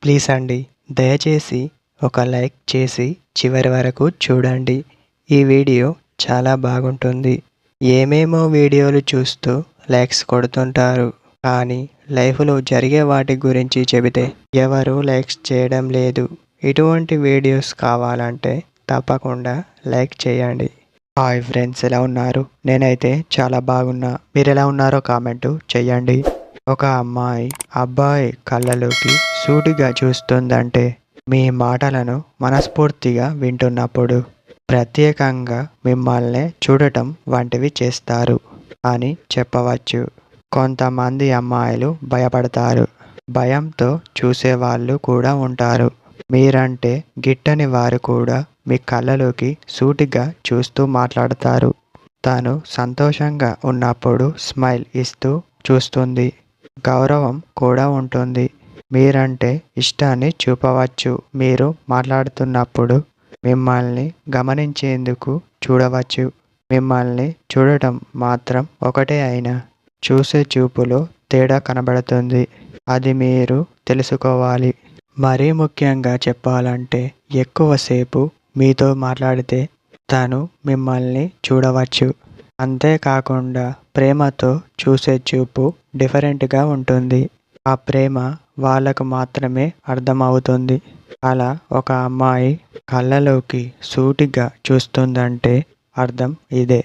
Please అండి, దయచేసి ఒక లైక్ చేసి చివరి వరకు చూడండి. ఈ వీడియో చాలా బాగుంటుంది. ఏమేమో వీడియోలు చూస్తూ లైక్స్ కొడుతుంటారు, కానీ లైఫ్లో జరిగే వాటి గురించి చెబితే ఎవరు లైక్స్ చేయడం లేదు. ఇటువంటి వీడియోస్ కావాలంటే తప్పకుండా లైక్ చేయండి. హాయ్ ఫ్రెండ్స్, ఎలా ఉన్నారు? నేనైతే చాలా బాగున్నా. మీరు ఎలా ఉన్నారో కామెంటు చేయండి. ఒక అమ్మాయి అబ్బాయి కళ్ళలోకి సూటిగా చూస్తుందంటే మీ మాటలను మనస్ఫూర్తిగా వింటున్నప్పుడు ప్రత్యేకంగా మిమ్మల్ని చూడటం వంటివి చేస్తారు అని చెప్పవచ్చు. కొంతమంది అమ్మాయిలు భయపడతారు. భయంతో చూసేవాళ్ళు కూడా ఉంటారు. మీరంటే గిట్టని వారు కూడా మీ కళ్ళలోకి సూటిగా చూస్తూ మాట్లాడతారు. తను సంతోషంగా ఉన్నప్పుడు స్మైల్ ఇస్తూ చూస్తుంది. గౌరవం కూడా ఉంటుంది. మీరంటే ఇష్టాన్ని చూపవచ్చు. మీరు మాట్లాడుతున్నప్పుడు మిమ్మల్ని గమనించేందుకు చూడవచ్చు. మిమ్మల్ని చూడటం మాత్రం ఒకటే అయినా చూసే చూపులో తేడా కనబడుతుంది. అది మీరు తెలుసుకోవాలి. మరీ ముఖ్యంగా చెప్పాలంటే ఎక్కువసేపు మీతో మాట్లాడితే తను మిమ్మల్ని చూడవచ్చు. అంతేకాకుండా ప్రేమతో చూసే చూపు డిఫరెంట్గా ఉంటుంది. ఆ ప్రేమ వాళ్ళకు మాత్రమే అర్థమవుతుంది. అలా ఒక అమ్మాయి కళ్ళలోకి సూటిగా చూస్తుందంటే అర్థం ఇదే.